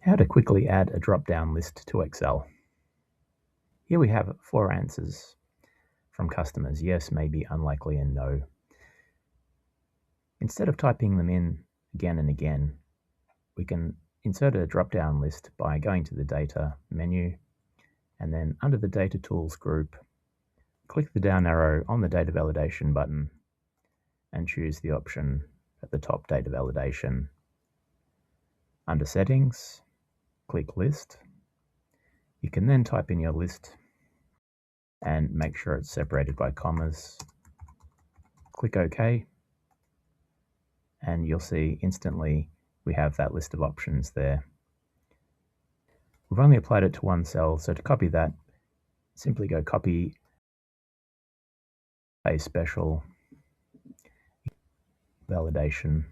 How to quickly add a drop-down list to Excel. Here we have 4 answers from customers: yes, maybe, unlikely, and no. Instead of typing them in again and again, we can insert a drop-down list by going to the Data menu, and then under the Data Tools group, click the down arrow on the Data Validation button and choose the option at the top, Data Validation. Under Settings, click List. You can then type in your list and make sure it's separated by commas. Click OK, and you'll see instantly we have that list of options there. We've only applied it to one cell, so to copy that, simply go Copy, a Special Validation,